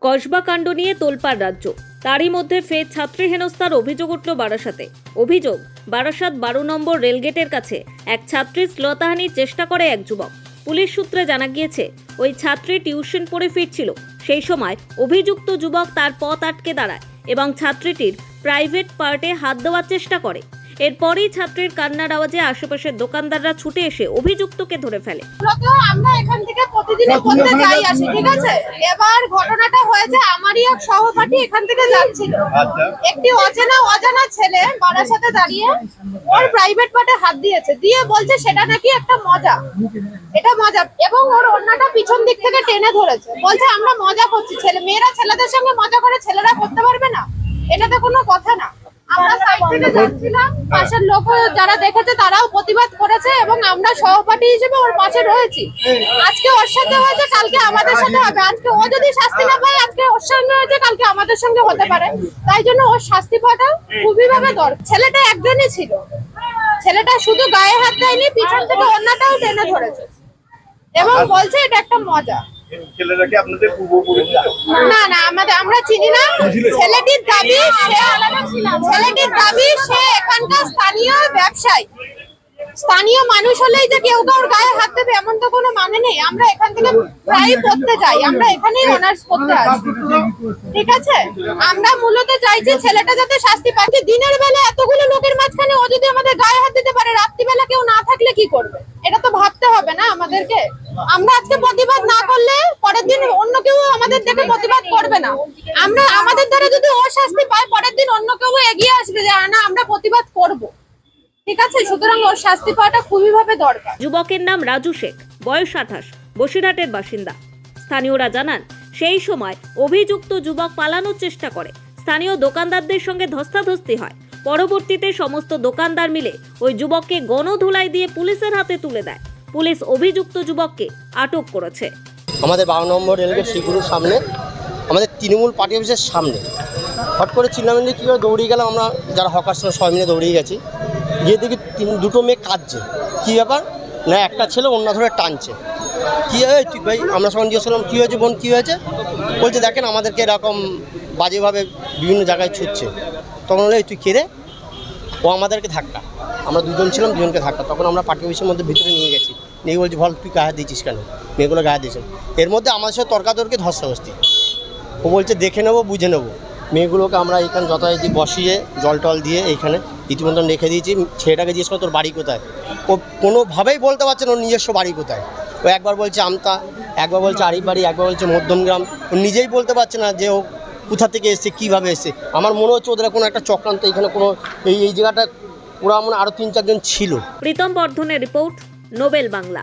কসবা কাণ্ড নিয়ে তোলপাড় রাজ্য। তারই মধ্যে ফের ছাত্রী হেনস্থার অভিযোগ উঠল বারাসাতে। অভিযোগ, বারাসাত 12 নম্বর রেলগেটের কাছে এক ছাত্রী শ্লীলতাহানির চেষ্টা করে এক যুবক। পুলিশ সূত্রে জানা গিয়েছে, ওই ছাত্রী টিউশন পড়ে ফিরছিল। সেই সময় অভিযুক্ত যুবক তার পথ আটকে দাঁড়ায় এবং ছাত্রীটির প্রাইভেট পার্টে হাত দেওয়ার চেষ্টা করে। এরপরই ছাত্রীর কান্নার আওয়াজে আশেপাশের দোকানদাররা ছুটে এসে অভিযুক্তকে ধরে ফেলে। আমরা এখান থেকে প্রতিদিনই পড়তে যাই আসি, ঠিক আছে। এবার ঘটনাটা হয়েছে, আমারই এক সহপাঠী এখান থেকে যাচ্ছিল, একটি অজানা ছেলে বারাসাতে দাঁড়িয়ে ওর প্রাইভেট পার্টে হাত দিয়েছে, দিয়ে বলছে সেটা নাকি একটা মজা, এটা মজা, এবং ওর অন্যটা পিছন দিক থেকে টেনে ধরেছে, বলছে আমরা মজা করছি। মেয়েরা ছেলেদের সঙ্গে মজা করে, ছেলেরা করতে পারবে না? এটা তো কোনো কথা না। আমরা সাইড থেকে যাচ্ছিলাম, পাশের লোক যারা দেখেছে তারাও প্রতিবাদ করেছে এবং আমরা সহপাঠী হিসেবে ওর পাশে রয়েছি। আজকে ওর সাথে হয়েছে, কালকে আমাদের সাথে হবে। আজকে ও যদি শাস্তি না পায়, আজকে ওর সঙ্গে হয়েছে, কালকে আমাদের সঙ্গে হতে পারে। তাই জন্য ওর শাস্তি পাওয়াটা খুবই ভাবে দরকার। ছেলেটা একজনই ছিল, ছেলেটা শুধু গায়ে হাত দেয়নি, পিছন থেকে অন্যটাও টেনে ধরেছে এবং বলছে এটা একটা মজা। ছেলেরা কি আপনাদের পূর্বপুরুষ? না না, আমরা চিনি না। ছেলেটির দাবি সে এখানকার স্থানীয় ব্যবসায়ী, স্থানীয় মানুষ হলেই যে কেউ কারোর গায়ে হাত দেবে এমন তো কোনো মানে নেই। আমরা এখান থেকে প্রায় পড়তে যাই, আমরা এখানেই অনার্স পড়তে আসি, ঠিক আছে। আমরা মূলত চাইছি ছেলেটা যাতে শাস্তি পায়। দিনের বেলা এতগুলো লোকের মাঝখানে ও যদি আমাদের গায়ে হাত দিতে পারে, রাত্রিবেলা কেউ না থাকলে কি করবে? এটা তো ভাবতে হবে না আমাদেরকে। আমরা আজকে প্রতিবাদ না করলে পরের দিন অন্য কেউ আমাদের দেখে প্রতিবাদ করবে না। আমাদের দ্বারা যদি ও শাস্তি পায়, পরের দিন অন্য কেউ এগিয়ে আসবে যে না আমরা প্রতিবাদ করব, ঠিক আছে। সুতরাং ওর শাস্তি পাওয়াটা খুবই ভাবে দরকার। যুবকের নাম রাজু শেখ, বয়স 28, বসিরহাটের বাসিন্দা। স্থানীয়রা জানান, সেই সময় অভিযুক্ত যুবক পালানোর চেষ্টা করে। স্থানীয় দোকানদারদের সঙ্গে ধস্তাধস্তি হয়। পরবর্তীতে সমস্ত দোকানদার মিলে ওই যুবককে গণধোলাই দিয়ে পুলিশের হাতে তুলে দেয়। পুলিশ অভিযুক্ত যুবককে আটক করেছে। আমাদের 12 নম্বর রেলগেট শিগুরুর সামনে, আমাদের তৃণমূল পার্টি অফিসের সামনে হট করে চিল্লামিল্লি কী করে দৌড়িয়ে গেলাম। আমরা যারা হকার ছিল সবাই মিলে দৌড়িয়ে গেছি, গিয়ে দেখি দুটো মেয়ে কাঁদছে। কী ব্যাপার না, একটা ছেলে অন্য ধরে টানছে। কী হয় তুই ভাই? আমরা সবাই জিজ্ঞেস করলাম কী হয়েছে বোন, কী হয়েছে? বলছে দেখেন আমাদেরকে এরকম বাজেভাবে বিভিন্ন জায়গায় ছুটছে। তখন বলে তুই কে রে? ও আমাদেরকে ধাক্কা, আমরা দুজন ছিলাম, দুজনকে ধাক্কা। তখন আমরা পার্টি অফিসের মধ্যে ভিতরে নিয়ে গেছি, নিয়ে বলছি বল তুই গায়ে দিয়েছিস কেন? মেয়েগুলো গায়ে দিয়েছেন। এর মধ্যে আমাদের সাথে তর্কাতর্কি, ধস্তাধস্তি। ও বলছে দেখে নেবো, বুঝে নেবো। মেয়েগুলোকে আমরা এখানে যথারীতি বসিয়ে জল টল দিয়ে এইখানে ইতিমধ্যে রেখে দিয়েছি। ছেলেটাকে জিজ্ঞেস করে তোর বাড়ি কোথায়? ও কোনোভাবেই বলতে পারছে না ওর নিজস্ব বাড়ি কোথায়। ও একবার বলছে আমতা, একবার বলছে আরিফ বাড়ি, একবার বলছে মধ্যমগ্রাম। ও নিজেই বলতে পারছে না যে ও কোথা থেকে এসছে, কীভাবে এসছে। আমার মনে হচ্ছে ওদের কোনো একটা চক্রান্ত, এখানে কোনো এই জায়গাটা ওরা মনে আরও 3-4 জন ছিল। প্রীতম বর্ধনের রিপোর্ট, নোবেল বাংলা।